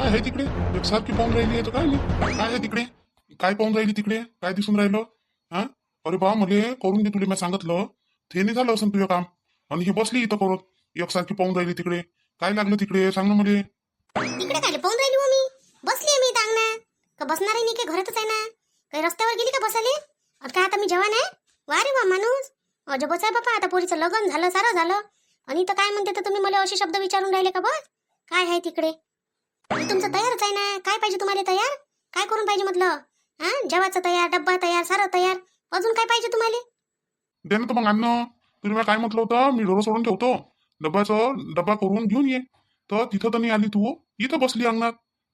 काय आहे तिकडे एकसारखी पाहून राहिली आहे तर काय नाही काय आहे तिकडे काय पाहून राहिली तिकडे काय दिसून राहिलं हा अरे बा मले करून दे तुला मी सांगितलं ते नाही झालं असं तुझं काम आणि हे बसली इथं करत एकसारखी पाहून राहिली तिकडे काय लागलं तिकडे सांग ना मले तिकडे काय पाहून राहिली हो मी बसली मी इथं अंगणात का बसणार आहे नाही काय घरातच आहे ना काही रस्त्यावर गेली का बसाले और काय आता मी जवान आहे वा रे वा माणूस अजबच आहे बापा आता पोरीचं लग्न झालं सारं झालं आणि इथं काय म्हणते तर तुम्ही मला असे शब्द विचारून राहिले का बस काय आहे तिकडे तुमचं तयारच आहे ना काय पाहिजे तुम्हाला तयार काय करून पाहिजे म्हटलं हा जेवायचं तयार डब्बा तयार सारं तयार अजून काय पाहिजे तुम्हाला दे ना तर मग अन्न तुला काय म्हटलं होतं मी ढोरं सोडून ठेवतो डब्बा करून घेऊन ये तर तिथं तर नाही आली तू इथं बसली अंगणात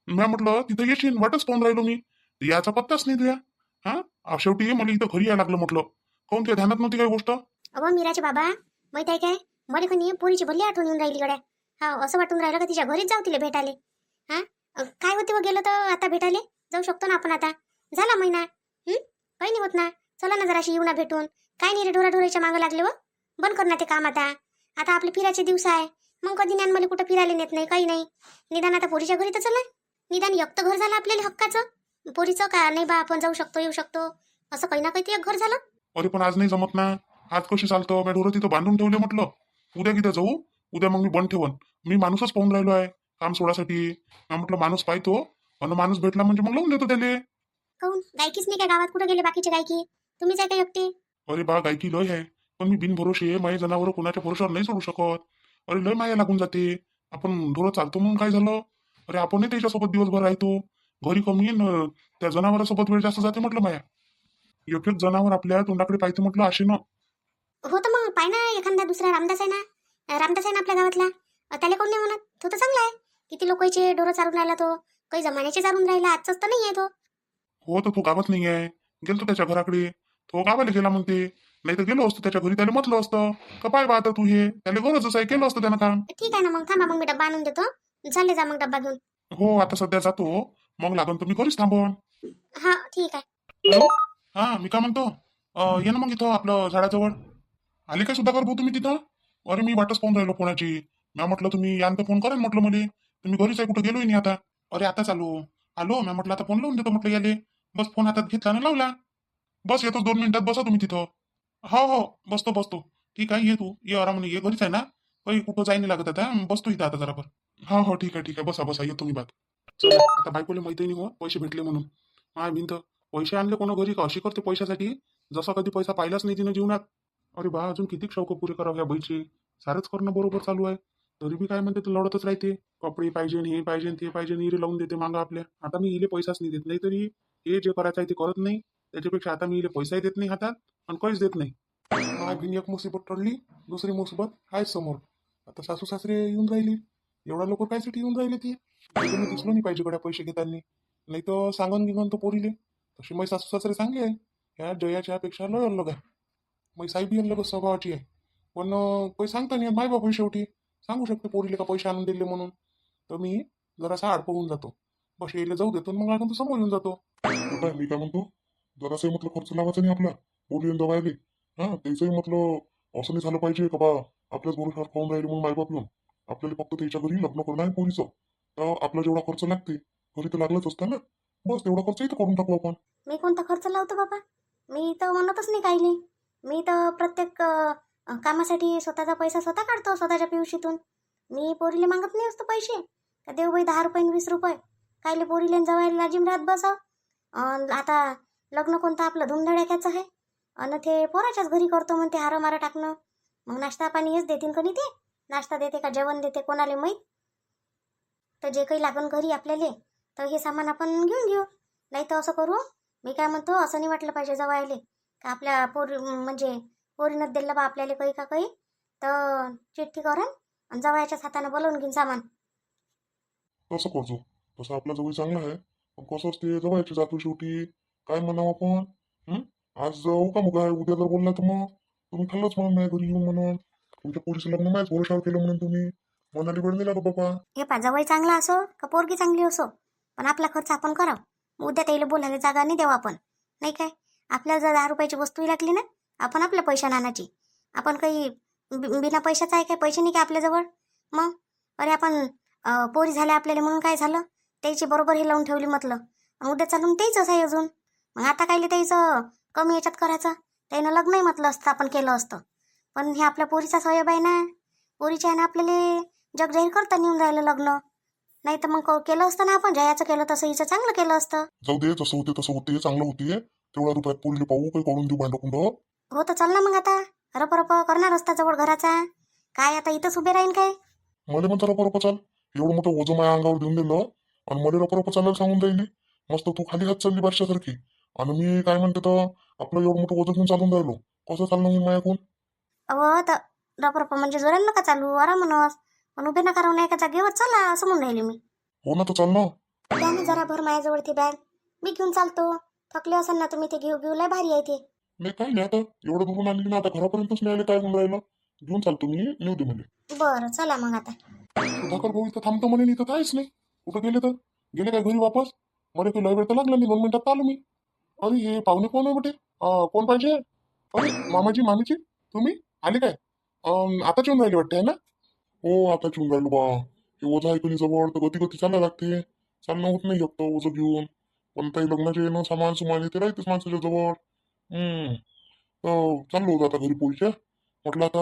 मी म्हटलं तिथं येशील वाटच पाहून राहिलो मी याचा पत्ताच नाही तुया हा शेवटी मला इथं घरी यायला लागलं म्हटलं काहून तुझ्या ध्यानात नव्हती काही गोष्ट अहो मीराचे बाबा माहित आहे काय मला कोणी पोरीची भल्ली आठवण येऊन राहिली गड्या हा असं वाटून राहिलं का तिच्या घरीच जाऊ तिला भेटाले हा काय होते व गेलं तर आता भेटाले जाऊ शकतो ना आपण आता झाला महिना काही नाही होत ना चला ना जराशी येऊ ना भेटून काय नाही रे ढोराच्या मागं लागले व बंद कर ना ते काम आता आता आपले फिरायचे दिवस आहे मग कधी ज्ञान मला कुठं फिरायला नेत नाही काही नाही निदान आता पोरीच्या घरी तर चला निदान एकटं घर झालं आपल्याला हक्काचं पोरीचं का नाही बा आपण जाऊ शकतो येऊ शकतो असं काही ना काही ते एक घर झालं अरे पण आज नाही जमत ना आज कशी चालतं मी ढोरं तिथं बांधून ठेवले म्हटलं उद्या किती जाऊ उद्या मग मी बंद ठेवन मी माणूसच पाहून राहिलो आहे काम सोडासाठी म्हटलं माणूस पाहतो आणि माणूस भेटला म्हणजे मग लावून देतो त्याले काहून गायकीच नाही का गावात कुठं गेले बाकीचे गायकी तुम्हीच आहे का एकटे अरे बा गायकी लय आहे पण मी बिनभरोशे माझे जनावर कोणाच्या भरोशावर नाही सोडू शकत अरे लय माया लागून जाते आपण ढोरं चालतो म्हणून काय झालं अरे आपणही त्याच्यासोबत दिवसभर राहतो घरी कमी त्या जनावरासोबत वेळ जास्त जाते म्हटलं माया एक एक जनावर आपल्या तोंडाकडे पाहिजे म्हटलं असे ना हो तर मग पाय ना एखादा दुसरा रामदास आहे ना आपल्या गावातला त्याला कोण नाही म्हणत तो तर चांगला आहे किती लोकांचे डोरं चालून राहिला तो काही जमान्याचे चालून राहिला आजचाच तर नाही आहे तो हो तर तो गावात नाही आहे गेलतो त्याच्या घराकडे तो गावाला गेला म्हणते नाही तर गेलो असतो त्याच्या घरी त्याला म्हटलं असतं का पाय बा आता तू हे त्याला गरजच आहे केलं असतं त्यानं काम ठीक आहे ना मग थांबा मग मी डब्बा आणून देतो झाले जा मग डब्बा घेऊन हो आता सध्या जातो मग लागून तर मी घरीच थांबवण हा ठीक आहे हॅलो हा मी काय म्हणतो ये ना मग इथं आपलं झाडाजवळ आले काय सुद्धा भाऊ तुम्ही तिथं अरे मी वाटच पाहून राहिलो फोनाची मी म्हटलं तुम्ही यान तर फोन करा म्हटलं मला तुम्ही घरीच आहे कुठं गेलोय नाही आता अरे आता चालू आलो मी म्हटलं आता फोन लावून देतो म्हटलं याले बस फोन हातात घेतला ना लावला बस येतो 2 मिनिटात बसा तुम्ही तिथं हो हो बसतो ठीक आहे ये तू ये आरामाने ये घरीच आहे ना काही कुठं जाई नाही लागत आता बसतो इथं आता जरा हो हो ठीक आहे बसा येतो मी बात चला आता बायकोले माहिती नाही हो पैसे भेटले म्हणून माय भिंत पैसे आणले कोणा घरी का अशी करते पैशासाठी जसा कधी पैसा पाहिलाच नाही तिने जीवनात अरे बा अजून किती शौक पुरे करावं ह्या बाईचे सारंच करणं बरोबर चालू आहे तरी बी काय म्हणते तर लढतच राहते कपडे पाहिजे हे पाहिजे ते पाहिजे हिरे लावून देते मागं आपल्या आता मी इले पैसाच नाही देत नाही तरी हे जे करायचं आहे ते करत नाही त्याच्यापेक्षा आता मी इले पैसाही देत नाही हातात आणि काहीच देत नाही माय भिन एक मुसीबत टळली दुसरी मुसीबत आहे समोर आता सासू सासरे येऊन राहिली एवढा लोक कायसाठी येऊन राहिले ते मी दिसलो नाही पाहिजे गड्या पैसे घेताना नाही तर सांगून घेऊन तो पोरीले तशी माझी सासू सासरे चांगले आहे ह्या जयाच्या पेक्षा लय अलग आहे मग साहेबी अलग स्वभावाची आहे पण काही सांगता नाही माय बाबा शेवटी सांगू शकते पोरीले का पैसे आणून दिले म्हणून तर मी जरासा आडपं होऊन जातो बस यायला जाऊ देतो मग लागून तो समोर येऊन जातो मी काय म्हणतो जरासंही म्हटलं खर्च लावायचा नाही आपला पोरी दवायले हा त्याचंही म्हटलं असं नाही झालं पाहिजे का बा आपल्याच बरोबर खाऊन राहिले म्हणून मायबाप येऊन आपल्याला फक्त त्याच्या घरी लग्न करणं आहे पोरीचं तर आपला जेवढा खर्च लागते घरी तर लागलाच असतं ना बस तेवढा खर्च इथं करून टाकू आपण मी कोणता खर्च लावतो बाबा मी तर म्हणतच नाही काही नाही मी तर प्रत्येक कामासाठी स्वतःचा पैसा स्वतः काढतो स्वतःच्या पिवशीतून मी पोरीले मागत नाही असतो पैसे का देऊ बाई 10 रुपये 20 रुपये कायले पोरीले जवायला लाजिम राहत बसाव आता लग्न कोणतं आपलं धुमधडाक्याचं आहे आणि ते पोराच्याच घरी करतो म्हणते हार मारा टाकणं मग नाश्ता पाणी हेच देतील का नाही ते नाश्ता देते का जेवण देते कोणाला माहीत तर जे काही लागून घरी आपल्याला तर हे सामान आपण घेऊन घेऊ नाही तर असं करू मी काय म्हणतो असं नाही वाटलं पाहिजे जवायले का आपल्या म्हणजे पोरीनं दिलं बा आपल्याला काही का काही तर चिठ्ठी करून आणि जवायच्याच हाताने बोलवून घेईन सामान तसं करतो तसं आपला जवळ चांगला आहे पण कसं असते जवळची जातो शेवटी काय म्हणावं आपण आज जाऊ का मग उद्या जर बोलला तर मग तुम्ही खाल्लंच म्हणून नाही घरी येऊन म्हणून तुमच्या पोरीचं लग्न माहीत भरोशावर केलं म्हणून तुम्ही मनाली वेळ नाही लागत बाबा हे पा जवळ चांगला असो का पोरगी चांगली असो पण आपला खर्च आपण करावं उद्या त्याला बोलायला जागा नाही देऊ आपण नाही काय आपल्याला जर 10 रुपयाची वस्तू लागली ना आपण आपल्या पैशाने आणायची आपण काही बिना पैशाचा आहे काय पैसे नाही काय आपल्याजवळ मग अरे आपण पोरी झाल्या आपल्याला म्हणून काय झालं त्याची बरोबर हे लावून ठेवली म्हटलं. मग उद्या चालून तेच आहे अजून. मग आता कायले त्याचं कमी याच्यात करायचं. त्यानं लग्नही म्हटलं असतं आपण केलं असतं. पण हे आपल्या पोरीचा स्वयंब आहे ना. पोरीच्या आहे ना आपल्याला जग जाहीर करता नेऊन राहिलं लग्न. नाही तर मग केलं असतं ना आपण जयाचं केलं तसं हिचं चांगलं केलं असतं. जाऊ दे, जसं होते तसं होते, चांगलं होते. तेवढ्या रुपयात पोरीले पाहू, काही करून देऊ भांडकुंड. हो तर चल ना मग आता. रप करणार रस्ता जवळ घराचा. काय आता इथंच उभे राहीन काय. मला म्हणता रप चाल. एवढं मोठं ओझं माझ्या अंगावर देऊन दिलं आणि मला रप चालायला सांगून राहिली. मस्त तू खाली हात चालली बारशासारखी. आणि मी काय म्हणते तर आपलं एवढं मोठं ओझं घेऊन चालून राहिलो. कसं चालणं होईल माझ्याकडून? अहो तर रप म्हणजे जोरानं नका चालू आरामनच. पण उभे नका राहून एका जागेवर चला असं म्हणून राहिले मी. हो ना, तर चाल ना. द्या ना जरा भर माझ्याजवळ ती बॅग. मी घेऊन चालतो. थकले असाल ना तुम्ही ते घेऊ लय भारी आहे ते. नाही काय नाही, आता एवढं दुरून आणली ना, आता घरापर्यंतच नाही आले, काय होऊन राहिलं. घेऊन चालतो मी, नेऊ दे मला. बरं चला मग आता. सुधाकर भाऊ इथं थांबतो म्हणे, इथं काहीच नाही. कुठं गेले तर? गेले काय घरी वापस? मला काही लय वेळ तर लागला नाही, 2 मिनिटात आलो मी. अरे हे पाहुणे कोण आहे बेटे? कोण पाहिजे? अरे मामाजी मामीजी तुम्ही आले काय? आताच येऊन राहिले वाटते, है ना? हो आताच येऊन राहिलो बा. हे ओझं आहे कोणी जवळ तर गती गती चालायला लागते. चालणं होत नाही एकटं ओझं घेऊन. पण काही लग्नाचे येणं सामान सुमान ते राहतेच माणसाच्या जवळ. चाललो होतो आता घरी पोरीच्या. म्हटलं आता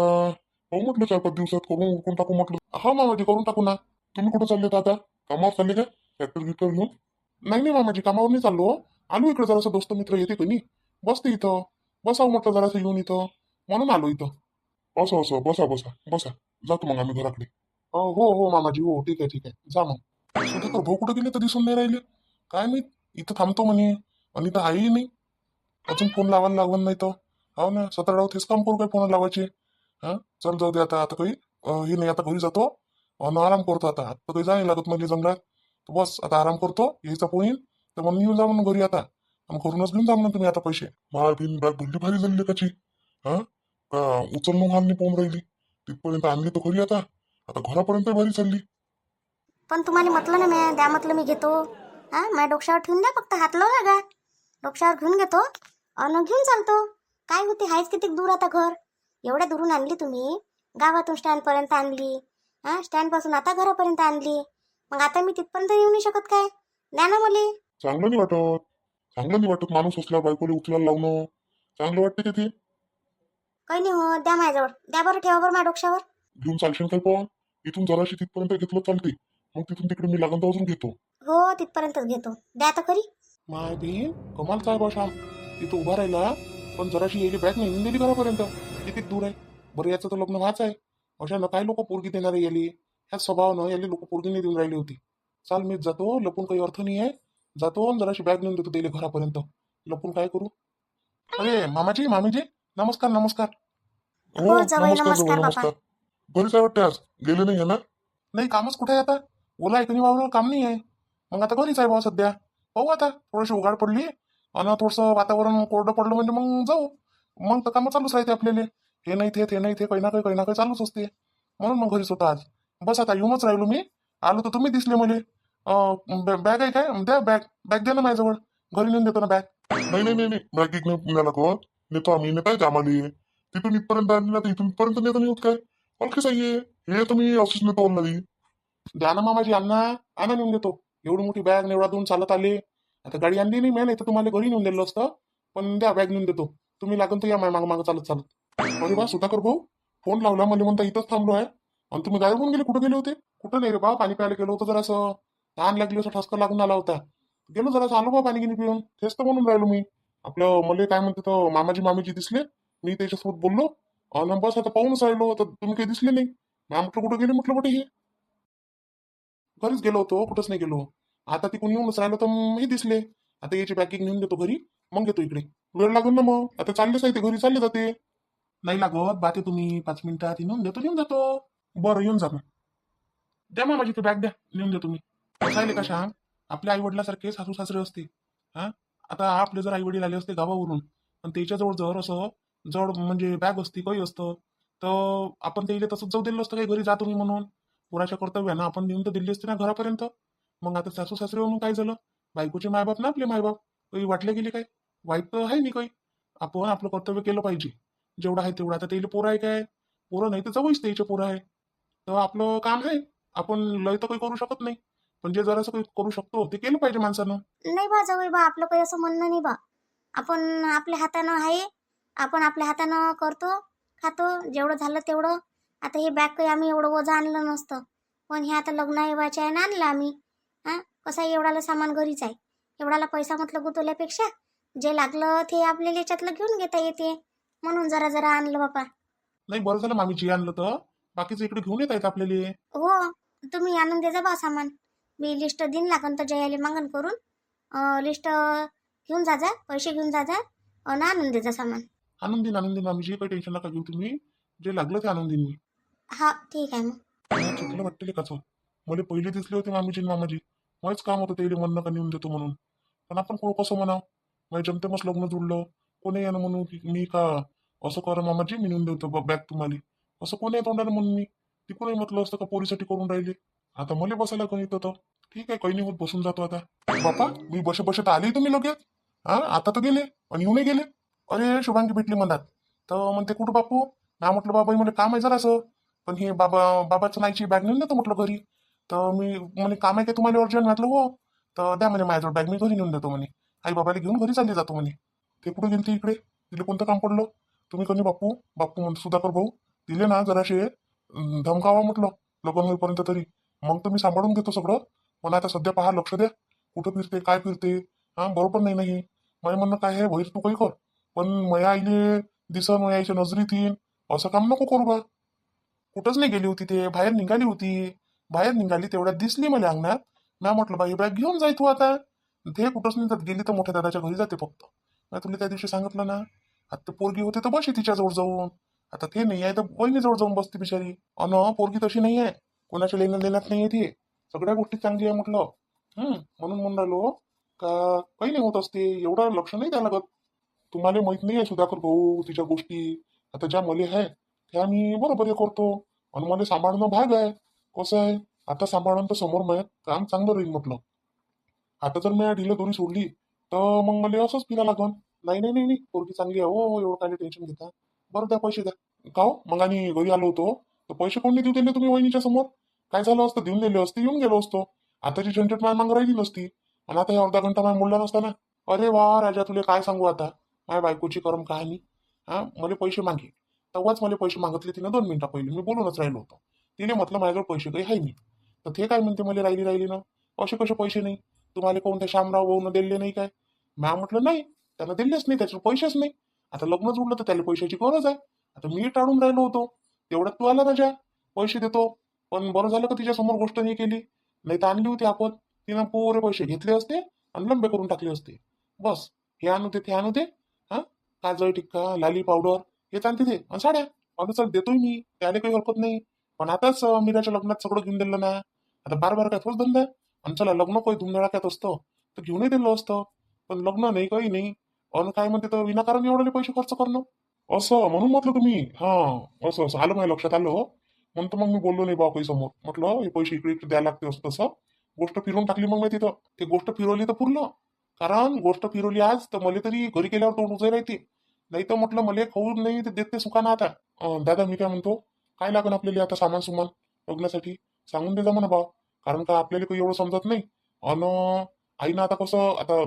पाहू, म्हटलं 4-5 दिवसात करून उरकून टाकू म्हटलं. हा मामाजी करून टाकू ना. तुम्ही कुठं चालले आता? कामावर चालले का? ट्रॅक्टर गिक्टर घेऊन? नाही नाही मामाजी, कामावर नाही चाललो. आलो इकडे जरासं, दोस्त मित्र येते कोणी बसते इथं. बसावं म्हटलं जरासं येऊन इथं, म्हणून आलो इथं. असं असं, बसा बसा बसा. जातो मग आम्ही घराकडे. हो हो मामाजी, हो ठीक आहे ठीक आहे, जा मग. सुधाकर भाऊ कुठे गेले तर दिसून नाही राहिले. काय मी इथं थांबतो म्हणे आणि इथं आहेही नाही. अजून फोन लावायला लागलं नाही तर. हो ना, 17 तेच काम करू काय फोन लावायचे. हा चल जाऊ दे आता. आता काही हे नाही, आता घरी जातो आणि आराम करतो. आता काही जाणे लागत म्हणजे जंगलात. तर बस आता आराम करतो. यायचा फोन येईल तर म्हणून येऊन जा म्हणून घरी आता. आणि घरूनच घेऊन जा म्हणून तुम्ही आता पैसे. बिन बॅग भरली भारी झाली कशी. हा का उचलणं हाल नाही पाहून राहिली. तिथपर्यंत आणली तर खरी आता. आता घरापर्यंत भारी चालली. पण तुम्हाला म्हटलं ना मी द्या म्हटलं मी घेतो. हा माझ्या डोक्यावर ठेवून द्या फक्त हात लावू लागा. डोक्यावर घेऊन घेतो आणि घेऊन चालतो. काय होते हायच किती दूर आता घर. एवढ्या दुरून आणली तुम्ही. गावातून स्टँडपर्यंत आणली. हा स्टँडपासून आता घरापर्यंत आणली. मग आता मी तिथपर्यंत येऊ नाही शकत काय. द्या ना मला. चांगलं नाही वाटत. चांगलं नाही वाटत माणूस असल्या बायकोला उचलायला लावणं. चांगलं वाटते का ते? काही नाही हो, द्या माझ्याजवळ. द्या बरं, ठेवा बरं माझ्या डोक्यावर. घेऊन चालशील काय पण? इथून जराशी तिथपर्यंत घेतलं चालते. मग तिथून तिकडे मी लागून तर अजून घेतो. हो तिथपर्यंतच घेतो. द्या तर खरी. माय बहीण कमालचा आहे बा श्याम. तिथं उभा राहिला पण जराशी यायची बॅग नाही दिली घरापर्यंत. किती दूर आहे. बरं याचं तर लग्न व्हायचं आहे. अशा काय लोक पोरगी देणारे याली. ह्याच स्वभावानं याली लोक पोरगी नाही देऊन राहिली होती. चाल मीच जातो, लपून काही अर्थ नाही आहे. जातो आणि जराशी बॅग नेऊन देतो दिले घरापर्यंत. लपून काय करू. अरे मामाजी मामीजी, नमस्कार नमस्कार. हो हो जावई नमस्कार नमस्कार जवळ बाबा. नमस्कार. घरीच आहे वाटते आज. गेले नाही आहे ना? नाही कामच कुठे आहे आता. ओला आहे की वावरावर काम नाही आहे. मग आता घरीच आहे बा सध्या. पाहू आता थोडीशी उघाड पडली आणि थोडंसं वातावरण कोरडं पडलं म्हणजे मग जाऊ. मग तर कामं चालूच राहते आपल्याला. हे नाही ते नाही ते काही ना काही चालूच असते. म्हणून मग घरीच होता आज. बस आता येऊनच राहिलो मी. आलो तर तुम्ही दिसले मला. बॅग आहे काय? द्या बॅग. बॅग द्या ना माझ्याजवळ. घरी नेऊन देतो ना बॅग. नाही नाही नाही बॅग घेऊन पुण्याला लागत. नेतो आम्ही, नेता येते आम्हाला. तिथून इथपर्यंत आणली ना, तर इथून इथपर्यंत नेतो नाही होत काय. ओळखीच आहे हे, तुम्ही ऑफिस नेतो ऑनलाईन. द्या ना मामाजी, अण्णा आणा नेऊन देतो. एवढी मोठी बॅग नेवळा देऊन चालत आले. आता गाडी आणली नाही नाही तर तुम्हाला घरी नेऊन दिलं असतं. पण द्या बॅग नेऊन देतो. तुम्ही लागून तर या मागं मागं चालत चालत. अरे बा सुधाकर भाऊ, फोन लावला मला म्हणता इथंच थांबलो आहे. आणि तुम्ही गायब होऊन गेले, कुठे गेले होते? कुठं नाही रे बा, पाणी प्यायला गेलो होतो जरासं. तहान लागली असं ठसका लागून आला होता. गेलो जरासं, आलो बा पाणी गिनी पिऊन. तेच तर म्हणून राहिलो मी. आपलं मला काय म्हणते तर मामाजी मामीजी दिसले. मी त्याच्यासोबत बोललो. आणि बस आता पाहूनच राहिलो तर तुम्ही काही दिसले नाही. म्हटलं कुठं गेले, म्हटलं कुठे हे. घरीच गेलो होतो, कुठंच नाही गेलो. आता तिकडून येऊनच राहिलो तर हे दिसले. आता याची पॅकिंग घेऊन देतो घरी. मग घेतो इकडे. वेळ लागून ना मग. आता चाललेच आहे ते, घरी चालले जाते. नाही लागत बाते, तुम्ही 5 मिनिटात येऊन देतो, येऊन जातो. बरं येऊन जा मग. द्या मामाजी ती बॅग द्या, नेऊन देतो मी. राहिले का श्याम, आपल्या आई वडिलासारखे सासू सासरे असते. हा आता आपले जर आई वडील आले असते गावावरून आणि त्याच्याजवळ जर असं जड म्हणजे बॅग असती काही असतं तर आपण त्याला तसंच जाऊ दिलं असतं काही घरी जातो मी म्हणून. पोराच्या कर्तव्यानं आपण नेऊन तर दिली असते ना घरापर्यंत. मग आता सासू सासरे म्हणून काय झालं. बायकोचे मायबाप ना आपले मायबाप काही वाटले गेले काय. वाईट तर आहे नाही काही. आपण आपलं कर्तव्य केलं पाहिजे. जेवढं आहे तेवढं. आता त्याला पोरं आहे काय. पोरं नाही तर जवळच त्याचे पोरं आहे. तर आपलं काम आहे. आपण लय तर काही करू शकत नाही. पण जे जरासं काही करू शकतो ते केलं पाहिजे माणसानं. नाही बा जाऊ बा, आपलं काही असं म्हणणं नाही बा. आपण आपल्या हातानं आहे, आपण आपल्या हातानं करतो, खातो, जेवढं झालं तेवढं. आता हे बॅग काही आम्ही एवढं ओझं आणलं नसतं, पण हे आता लग्न येवायचे आहे ना आणलं आम्ही. हां, कसं आहे, एवढाला सामान घरीच आहे. एवढाला पैसा म्हटलं गुतवल्यापेक्षा जे लागलं ते आपल्याला याच्यातलं घेऊन घेता येते, म्हणून जरा जरा आणलं बापा. नाही बरं झालं मामीची आणलं तर बाकीचं इकडे घेऊन येत आहेत आपल्याला. हो, तुम्ही आणून द्याजा बा सामान. मी लिस्ट देईन, लागन तर जयाले मागण करून लिस्ट घेऊन जा, पैसे घेऊन जा आणि आणून द्याजा सामान. आणून देईन मामीची, काही टेन्शन नका घेऊ तुम्ही. जे लागलं ते आणून देईन मी. हा ठीक आहे मग. मला चुकलं वाटतं काच. मला पहिले दिसले होते मामीची आणि मामाजी. मलाच काम होतं ते म्हणणं का नेऊन देतो म्हणून. पण आपण कसं म्हणावं, माझ्या जमतेमच लग्न जुळलं. कोणी यानं म्हणून की मी का असं करा मामाजी मी नेऊन देतो बॅग तुम्हाला. असं कोणी तोंडानं म्हणून मी तिकडूनही म्हटलं असतं का पोरीसाठी करून राहिले. आता मला बसायला कोणी तर ठीक आहे, काही नाही होत, बसून जातो आता. बापा मी बसे बसे तर आले तुम्ही लगेच. हा आता तर गेले आणि येऊनही गेले. अरे शुभांगी भेटली मनात तर म्हणते कुठं बापू. ना म्हटलं बाबा मला काम आहे जरासं. पण हे बाबाचं नाहीची बॅग नेऊन देतो म्हटलं घरी. तर मी म्हणे काम आहे का तुम्हाला अर्जंट म्हटलं हो. तर द्या म्हणे माझ्याजवळ बॅग मी घरी नेऊन देतो म्हणे. आई बाबाला घेऊन घरी चालले जातो म्हणे. ते कुठे गेलते इकडे, तिला कोणतं काम पडलं. तुम्ही कोणी बापू बापू म्हणतो सुधाकर भाऊ दिले ना जराशे धमकावा म्हटलं लग्न होईपर्यंत तरी. मग तर मी सांभाळून घेतो सगळं. पण आता सध्या पहा लक्ष द्या कुठं फिरते काय फिरते. हा बरोबर नाही नाही माझं म्हणणं काय आहे वैर तू काही कर. पण मया आईले दिसन मया आईच्या नजरीत येईन असं काम नको करू बा. कुठंच नाही गेली होती, ते बाहेर निघाली होती. बाहेर निघाली तेवढ्यात दिसली मला अंगणात. मी म्हटलं बाई बॅग घेऊन जाय तू आता. ते कुठंच नाही जात, गेली तर मोठ्या दादाच्या घरी जाते फक्त. मी तुला त्या दिवशी सांगितलं ना. आता पोरगी होते तर बशी तिच्याजवळ जाऊन. आता ते नाही आहे तर बहिणीजवळ जाऊन बसते बिचारी. अन पोरगी तशी नाही आहे, कोणाच्या लेणं देण्यात नाही आहे ती. सगळ्या गोष्टी चांगली आहे म्हटलं. म्हणून म्हणून राहिलो का काही नाही होत असते, एवढं लक्ष नाही द्यायला लागत. तुम्हाला माहित नाही आहे सुधाकर भाऊ तिच्या गोष्टी. आता ज्या मले आहे त्या मी बरोबर हे करतो. आणि मला सांभाळणं भाग आहे. कसं आहे आता सांभाळून तर समोर मग काम चांगलं राहील म्हटलं. आता जर मी ढिलं दोरी सोडली तर मग मला असंच फिरा लागन. नाही नाही नाही नाही पोरगी चांगली आहे हो, एवढं काय टेन्शन घेता. बरं द्या पैसे द्या का हो. मग आणि घरी आलो होतो तर पैसे कोणी देऊ दिले तुम्ही वहिनीच्या समोर. काय झालं असतं देऊन दिले असते येऊन गेलो असतो. आताची झंझट माझ्या मागं राहिली नसती. आणि आता हे अर्धा घंटा माझ्या मुलगा नसता ना. अरे वा राजा तुला काय सांगू आता माझ्या बायकोची करम कहाणी. हा मला पैसे मागे तेव्हाच मला पैसे मागितले तिनं 2 मिनिटं पहिले मी बोलूनच राहिलो होतो. तिने म्हटलं माझ्याजवळ पैसे काही आहे नाही. तर ते काय म्हणते मला राहिली ना. असे कसे पैसे नाही तुम्हाला कोणत्या शामराव भाऊनं दिले नाही काय. मॅ म्हटलं नाही त्यानं दिलेच नाही, त्याचे पैसेच नाही. आता लग्न जुळलं तर त्याला पैशाची गरज आहे. आता मी टाळून राहिलो होतो तेवढ्यात तू आला राजा पैसे देतो. पण बरं झालं का तिच्या समोर गोष्ट नाही केली. नाही तर आणली होती आपण. तिनं पुरे पैसे घेतले असते आणि लंबे करून टाकले असते. बस हे आणू दे ते आणू दे. हा काजळ टिक्का लाली पावडर हे चालते ते आणि साड्या. आणि चल देतोय मी त्याला काही हरकत नाही. पण आताच मीराच्या लग्नात सगळं घेऊन दिलं ना. आता बार बार काय तोच धंदा. आणि चला लग्न काही धुमधडाक्यात असतं तर घेऊनही दिलं असतं. पण लग्न नाही काही नाही. अन काय म्हणते तर विनाकारण एवढे पैसे खर्च करणं असं म्हणून म्हटलं तुम्ही. हा असं असं आलं माझ्या लक्षात आलं. म्हणतो मग मी बोललो नाही बा काही समोर. म्हटलं हे पैसे इकडे इकडे द्यायला लागते असं तसं. गोष्ट फिरून टाकली मग मी तिथं. ते गोष्ट फिरवली तर पुरलं. कारण गोष्ट फिरवली आज तर मला तरी घरी गेल्यावर तोंड उचल राहते. नाही तर म्हटलं मला खाऊ नाही तर देते सुखाना आता. दादा मी काय म्हणतो काय लागेल आपल्याला आता सामान सुमान लग्नासाठी सांगून दे जा म्हणा भाव. कारण का आपल्याला काही एवढं समजत नाही. अन आईनं आता कसं आता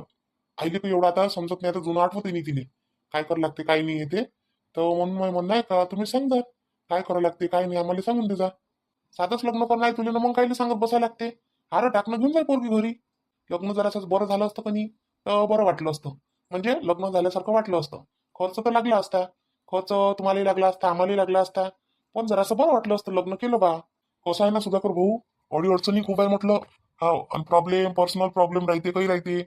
आईले काही एवढं आता समजत नाही. आता जुनं आठवते नाही तिने काय करावं लागते काय नाही येते. तर म्हणून म्हणणं आहे का तुम्ही सांगता काय करावं लागते काय नाही आम्हाला सांगून दे जा. साधंच लग्न करणं आहे तुला ना मग कायले सांगत बसायला लागते. अरे टाकणं घेऊन जाय पोरगी घरी. लग्न जरासंच बरं झालं असतं का नाही तर बरं वाटलं असतं. म्हणजे लग्न झाल्यासारखं वाटलं असतं. खर्च तर लागला असता. खर्च तुम्हालाही लागला असता आम्हालाही लागला असता. पण जरासं बरं वाटलं असतं लग्न केलं बा. कसं आहे ना सुधाकर भाऊ अडी अडचणी खूप आहे म्हटलं. हा आणि प्रॉब्लेम पर्सनल प्रॉब्लेम राहते काही राहते.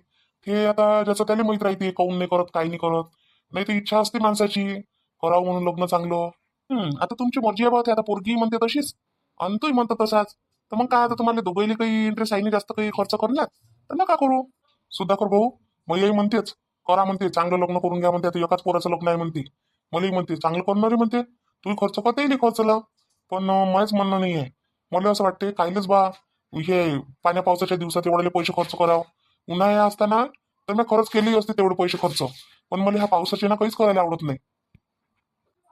ते आता ज्याचं त्याला माहित राहते काऊन नाही करत काही नाही करत. नाही तर इच्छा असते माणसाची करावं म्हणून लग्न चांगलं. आता तुमची मर्जी आहे बा. ते आता पोरगी म्हणते तशीच आणि तूही म्हणतो तसाच. तर मग काय आता तुम्हाला दोघांनी काही इंटरेस्ट आहे नाही जास्त काही खर्च करण्यात तर नका करू. सुधाकर भाऊ मलाही म्हणतेच करा म्हणते चांगलं लग्न करून घ्या म्हणते. आता एकाच पोराचं लग्न आहे म्हणते. मलाही म्हणते चांगलं करणारे म्हणते. तुम्ही खर्च करता येईल खर्चला. पण माझंच म्हणणं नाही आहे. मला असं वाटते काहीच बा हे पाण्या पावसाच्या दिवसात एवढे पैसे खर्च करावं. उन्हाळ्या असताना तर मी खरंच केली असते तेवढे पैसे खर्च. पण मला ह्या पावसाचे ना काहीच करायला आवडत नाही.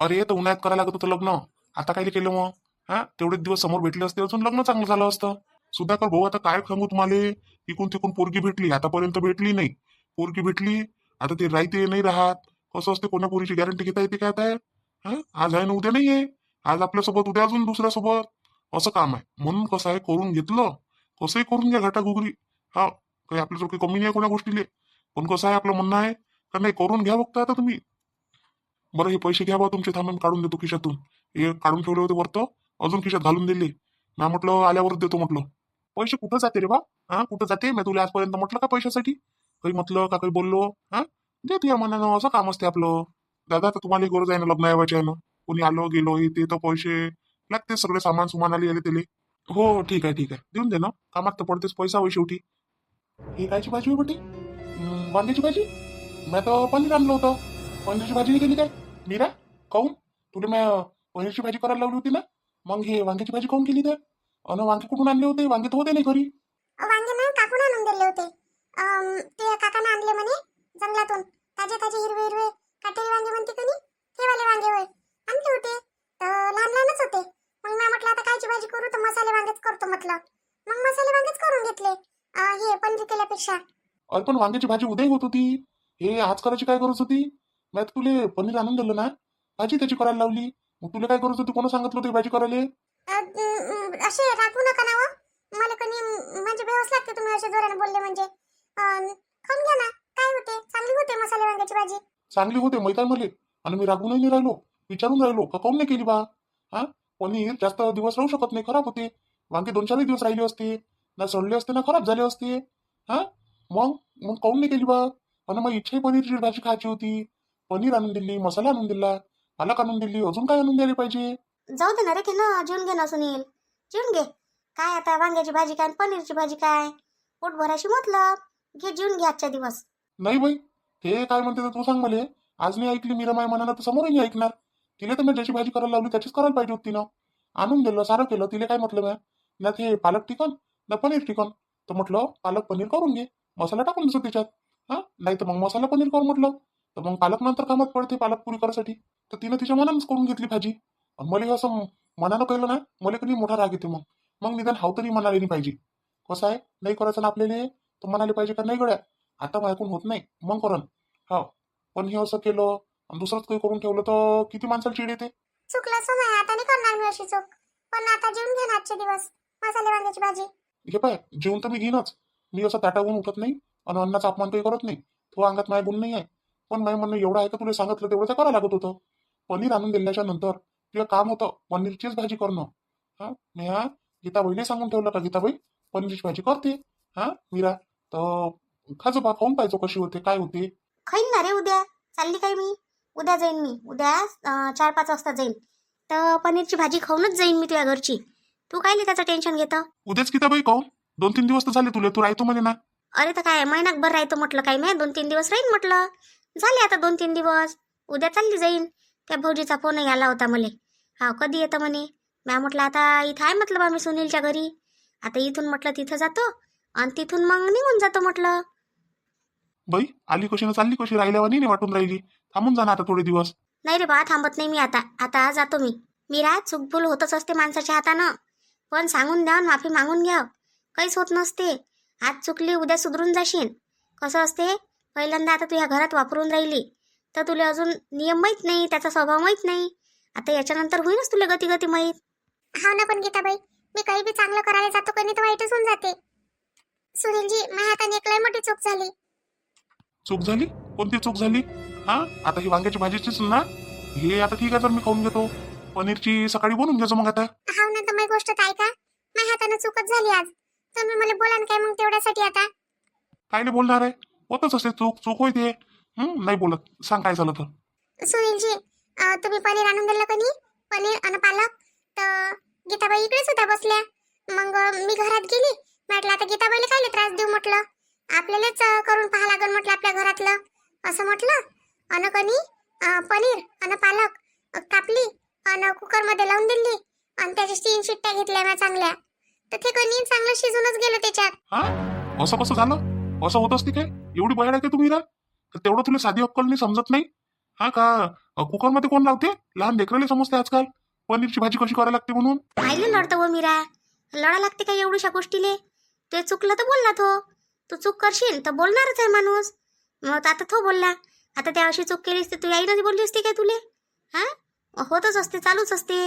अरे तर उन्हाळ्यात करायला लागत होतं लग्न. आता काय केलं मग. हा तेवढेच दिवस समोर भेटले असते अजून लग्न चांगलं झालं असतं. सुधाकर भाऊ आता काय सांगू तुम्हाला, इकून तिकून पोरगी भेटली, आतापर्यंत भेटली नाही. पोरगी भेटली, आता ते राहते नाही राहत, कसं असते, कोणा पोरीची गॅरंटी घेता येते काय आता? हा, आज आहे ना उद्या नाही आहे, आज आपल्यासोबत उद्या अजून दुसऱ्यासोबत, असं काम आहे. म्हणून कसं आहे, करून घेतलं कसंही करून घ्या घाटा घुगरी. हा, काही आपल्यासारखी कमी नाही आहे कोणा गोष्टीले. पण कसं आहे, आपलं म्हणणं आहे का नाही, करून घ्या फक्त आता तुम्ही. बरं, हे पैसे घ्या बा तुमचे, थांबून काढून देतो खिशातून. हे काढून ठेवले होते वरतं, अजून खिशात घालून दिले. मी म्हटलं आल्यावरच देतो म्हटलं. पैसे कुठं जाते रे बा? हा, कुठं जाते? मी तुला आजपर्यंत म्हटलं का पैशासाठी काही म्हटलं का काही बोललो? हा, दे तुझ्या मनानं, असं काम असते आपलं. दादा, तर तुम्हाला गरज आहे ना लग्न यावायची आहे ना, कोणी आलो गेलो हे ते तर पैसे लागते, सगळे सामान सुमान आले त्याले. हो ठीक आहे ठीक आहे, देऊन दे ना, कामात तर पडतेच पैसा होई शेवटी. ही कायची भाजी होती बेटी? वांग्याची भाजी? मी तर पनीर आणलं होतं. पनीरची भाजी नाही केली काय मीरा? काऊन तुला मी पनीरची भाजी करायला लावली होती ना, मग हे वांग्याची भाजी काऊन केली तर? अन वांगे कुठून आणले होते? वांगे तर होते नाही घरी. वांगे ना काकून आणून दिले होते. ते काकाने आणले म्हणे जंगलातून, ताजे ताजे हिरवे हिरवे काटेरी वांगे म्हणते कोणी, ते वाले वांगे होय, आणले होते. तर लहान लहानच होते. मग मी म्हटलं आता कायची भाजी करू, तर मसाले वांगेच करतो म्हटलं. मग मसाले वांगेच करून घेतले, हे पनीर केल्यापेक्षा. अरे पण वांग्याची भाजी उद्या होत होती, हे आज करायची काय गरज होती? मी तुला पनीर आणून दिलं ना, भाजी त्याची करायला लावली. मग तुला काय गरज होती? कोण सांगितलं होती भाजी करायला? असे रागवू नका ना व. मला कोणी म्हणजे बेवस लागते तुम्ही असे जोराने बोलले म्हणजे. खाऊन घ्या ना, काय होते, चांगली होते मसाले वांग्याची भाजी. चांगली होते माहित आहे मले, आणि मी रागूनही नाही राहिलो, विचारून राहिलो का काऊन नाही केली बा. हा, पनीर जास्त दिवस राहू शकत नाही, खराब होते. वांगे 2-4 दिवस राहिले असते ना, सडले असते ना, खराब झाले असते. हा, मग मग काऊन नाही केली बा? आणि मग इच्छाही पनीरची भाजी खायची होती. पनीर आणून दिली, मसाला आणून दिला, पालक आणून दिली, अजून काय आणून द्यायला पाहिजे? जाऊ दे ना रे, घे ना, जेवून घे ना सुनील, जेवून घे. काय आता वांग्याची भाजी काय आणि पनीरची भाजी काय, पोट भराशी मतलब. घे, जेवून घे आजच्या दिवस. नाही बाई, हे काय म्हणते तर तू सांग मला. आज नाही ऐकली मीरा माय मनाला तर समोरही नाही ऐकणार. तिला तर मी ज्याची भाजी करायला लावली त्याचीच करायला पाहिजे होती ना. आणून दिलं, सारं केलं, तिला काय म्हटलं मी ना, ते पालक टिकन ना पनीर टिकन. तर म्हटलं पालक पनीर करून घे, मसाला टाकून दिसतो त्याच्यात. हा, नाही तर मग मसाला पनीर कर म्हटलं. तर मग पालक नंतर कामात पडते, पालक पुरी करायसाठी. तर तिनं तिच्या मनानंच करून घेतली भाजी. आणि मला असं मनानं केलं ना, मला कधी मोठा राग येते. मग मग निदान हाव तरी म्हणाले नाही पाहिजे. कसं आहे, नाही करायचं ना आपल्याला, तर म्हणाले पाहिजे का नाही गड्या, आता माझ्याकडून होत नाही मग करण. हा, पण हे असं केलं आणि दुसरंच काही करून ठेवलं तर किती माणसाला चिड येते. चुकलं असं नाही, आता नाही करणार मी अशी चूक. पण आता जेवून घे ना आजचे दिवस मसाले वांग्याची भाजी. हे पाय, जेवण तर मी घेईनच. मी असं ताटावून उठत नाही आणि अन्नाचा अपमान काही करत नाही. तो अंगात माझ्या गुण नाही आहे. पण माझं म्हणणं एवढं आहे का, तुला सांगितलं तेवढं तर करावं लागत होतं. पनीर आणून दिल्याच्या नंतर तुला काम होतं पनीरचीच भाजी करणं. हा, मी हा गीताबाईने सांगून ठेवलं का गीताबाई पनीरची भाजी करते. हा मीरा, तर खाजो बा, खाऊन पाहिजे कशी होते काय होते. खाईन ना रे उद्या, चालली काय मी. उद्या जाईन मी, उद्या 4-5 वाजता जाईन. तर पनीरची भाजी खाऊनच जाईन मी तुझ्या घरची. तू काय नाही त्याचं टेन्शन घेतं. उद्याच गीताबाई काहून? 2-3 दिवस तर झाले तुला, तू राहतो म्हणे ना. अरे तर काय महिनाभर राहतो म्हटलं, काय मी 2-3 दिवस राहीन म्हटलं. झाले आता 2-3 दिवस, उद्या चालली जाईन. त्या भाऊजीचा फोनही आला होता मले. हा, कधी येतं म्हणे. म्या म्हटलं आता इथं आहे म्हटलं बा मी सुनीलच्या घरी. आता इथून म्हटलं तिथं जातो आणि तिथून मग निघून जातो म्हटलं. बाई आली कशी ना चालली कशी, राहिल्यावर नाही वाटून राहिली. थांबून जा ना आता थोडे दिवस. नाही रे बा, थांबत नाही मी आता. आता जातो मी. मी राहत चूकभूल होतच असते माणसाच्या हातानं, पण सांगून द्या, माफी मागून घ्या, काहीच होत नसते. आज चुकली, उद्या सुधरून जाशील. कसं असते, पहिल्यांदा आता तू ह्या घरात वापरून राहिली तर तुला अजून नियम माहीत नाही, त्याचा स्वभाव माहीत नाही. आता याच्यानंतर होईनच तुला गती गती माहीत. हा ना, पण गीताबाई, मी काही बी चांगलं करायला जातो कधी तर वाईटच होऊन जाते. सुनीलजी, माझ्या हाताने एक लय मोठी चूक झाली. चूक झाली? कोणती चूक झाली? हा, आता ही वांग्याची भाजीचीच ना. हे आता ठीक आहे, तर मी खाऊन घेतो. पनीरची सकाळी बनवून घ्यायचं मग आता. हा ना, तर माझी गोष्ट काय का, माझ्या हाताने चूकच झाली आज. तुम्ही मला बोला ना काय मग तेवढ्यासाठी आता. काय नाही बोलणार आहे, होतच असते चूक, चूक होय ते. नाही बोलत, सांग काय झालं तर. सुनीलजी, तुम्ही पनीर आणून दिलं का नाही, पनीर आणि पालक. तर गीताबाई इकडेच होत्या बसल्या. मग मी घरात गेली, म्हटलं आता गीताबाईला काय त्रास देऊ म्हटलं, आपल्यालाच करून पाहा लागल म्हटलं आपल्या घरातलं, असं म्हटलं. अन कणी पनीर आणि पालक कापली आणि कुकरमध्ये लावून दिली आणि त्याच्या 3 शिट्ट्या घेतल्या मी चांगल्या. तर ते कणी चांगलं शिजूनच गेलं त्याच्यात. हा, असं कसं झालं? असं होत असते काय? एवढी बयाड आहे का तुम्ही ना? तेवढं तुला साधी अक्कल नाही समजत नाही? हा का, कुकरमध्ये कोण लावते? लहान लेकराला समजते आजकाल पनीरची भाजी कशी करायला लागते म्हणून. पाहिलं नव्हतं व मीरा, लढा लागते का एवढ्याशा गोष्टीले? ते चुकलं तर बोलला तो. तू चूक करशील तर बोलणारच आहे माणूस. मग आता तो बोलला. आता त्या अशी चूक केलीस तर तू आईनं बोलली असती काय तुले? हा, होतच असते, चालूच असते.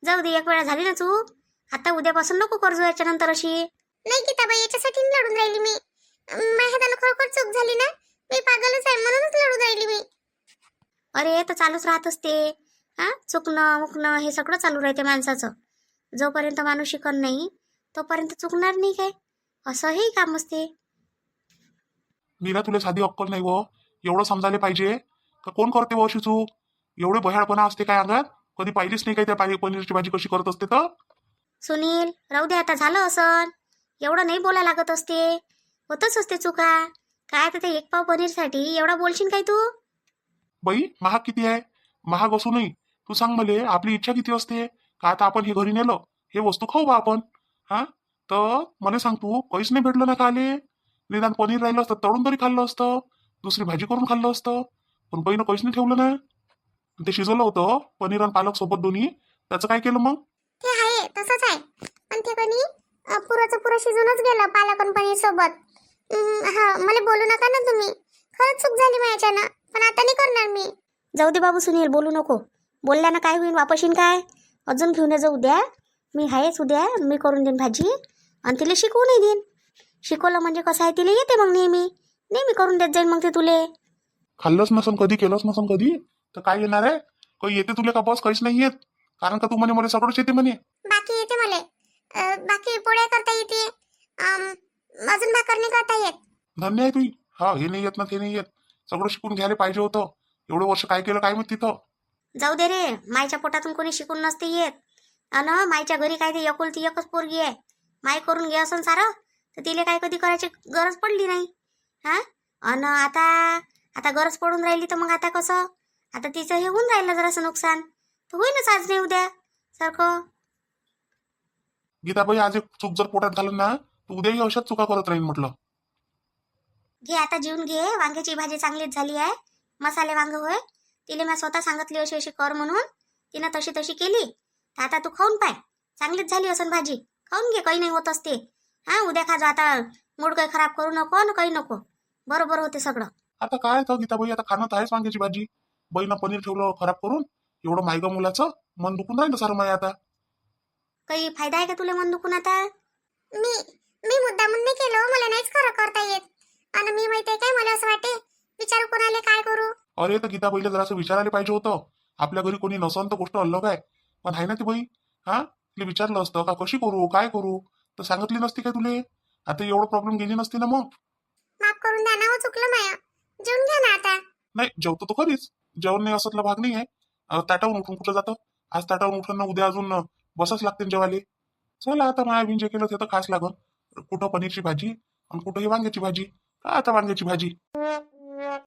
जाऊ दे, एक वेळा झाली ना चूक. आता उद्यापासून नको करजो याच्यानंतर अशी. नाही गीताबाई, याच्यासाठी लढून राहिली मी. माझ्या खरोखर चूक झाली ना, मी पागलच आहे म्हणूनच लढून राहिली मी. अरे तर चालूच राहत असते. हा, चुकणं मुकणं हे सगळं चालू राहते माणसाचं. जोपर्यंत माणूस शिकत नाही तोपर्यंत चुकणार नाही काय, असंही काम असते. मीरा, तुला साधी अक्कल नाही व एवढं समजायला पाहिजे का? कोण करते व अशी चूक? एवढे भयाळपणा असते काय अंगात? कधी पाहिलीच नाही काय त्या पनीरची भाजी कशी करत असते तर? सुनील, राहू दे, आता झालं असं. एवढं नाही बोला लागत असते. होतच असते चुका. काय तर ते एक पाव पनीरसाठी एवढा बोलशील काय तू? बाई, महाग किती आहे? महाग असू नाही, तू सांग मले, आपली इच्छा किती असते का आता आपण हे घरी नेलं, हे वस्तू खाऊ बा आपण. हा, तर मला सांग, तू काहीच नाही भेटलं ना का आले? निदान पनीर राहिलं असतं तळून तरी खाल्लं असतं, दुसरी भाजी करून खाल्लं असतं. पण बाईनं काहीच नाही ठेवलं ना. ते शिजवलं होतं पनीर आणि पालक सोबत दोन्ही, त्याचं काय केलं मग? ते आहे तसंच आहे, पण ते कोणी पुराचं पुरं शिजूनच गेलं पालक आणि पनीर सोबत. हा, मला बोलू नका ना तुम्ही. खरंच चूक झाली माझ्यानं, पण आता नाही करणार मी. जाऊ दे बाबू सुनील, बोलू नको. बोलल्यानं काय होईल? वापशीन काय? अजून घेऊन ये जा उद्या. मी आहेच उद्या, मी करून देईन भाजी आणि तिला शिकवूनही देईन. शिकवलं म्हणजे कसं आहे, तिला येते मग नेहमी नेहमी करून देत जाईल मग ते तुले. खाल्लंच नसन कधी, केलंच नसन कधी, तर काय येणार आहे? काही येते तुला का? बस काहीच नाही येत, कारण का तू म्हणे मला सगळंच येते म्हणे. बाकी येते मला. बाकी पोळ्या करता येते. अजून भाकर नाही करता येत. धन्य आहे तुझी. हा, हे नाही येत ना ते नाही येत, सगळं शिकून घ्यायला पाहिजे होतं. एवढं वर्ष काय केलं काय माहित तिथं. जाऊ दे रे, मायच्या पोटातून कोणी शिकून नसते येत. अन मायच्या घरी काय ते एकुलती एकच पोरगी आहे. माय करून घे असं सारं, तर तिला काय कधी करायची गरज पडली नाही. हा, अन आता आता गरज पडून राहिली तर मग आता कसं? आता तिचं हे होऊन राहिलं जरासं नुकसान, तर होईनच आज नाही उद्या सारखं. गीताबाई, आज एक चूक जर पोटात घालून ना, तर उद्याही अशाच चुका करत राहीन म्हटलं. घे आता, जेवून घे. वांग्याची भाजी चांगलीच झाली आहे. मसाले वांग होय. तिला मी स्वतः सांगितली अशी अशी कर म्हणून, तिनं तशी तशी केली. तर आता तू खाऊन पाय, चांगलीच झाली असन भाजी. खाऊन घे, काही नाही होत असते. हा, उद्या खा जा. आता मूड काही खराब करू नको ना, काही नको. बरोबर होते सगळं. आता काय तर गीताबाई, आता खाणं तर आहेच वांग्याची भाजी. बाईनं पनीर ठेवलं खराब करून. एवढं मायगा मुलाचं मन दुखून राहिलं सारं माय आता. काही फायदा आहे का तुला मन दुखून आता? मी मी मुद्दामून नाही केलं, मला नाहीच खरं करता येत. आणि मी माहितीये काय, मला असं वाटे विचारू कोणाला काय करू. अरे, तर गीताबाईला जरासं विचारायला पाहिजे होतं. आपल्या घरी कोणी नसन तर गोष्ट अलग आहे, पण आहे ना ती बाई. हा, तिला विचारलं असतं का कशी करू काय करू, तर सांगितली नसती काय तुले? आता एवढं प्रॉब्लेम गेली नसती ना मग. माफ करून द्या ना, हो चुकलं माया. जेवून घ्या ना आता. नाही, जेवतो तो खरीच, जेवण नाही असतला भाग नाही आहे. ताटावरून उठून कुठं जातं? आज ताटावरून उठून उद्या अजून बसच लागते जेवायला. चला आता मायाबीन जे केलं ते तर खास लागल. कुठं पनीरची भाजी आणि कुठं ही वांग्याची भाजी. का आता वांग्याची भाजी.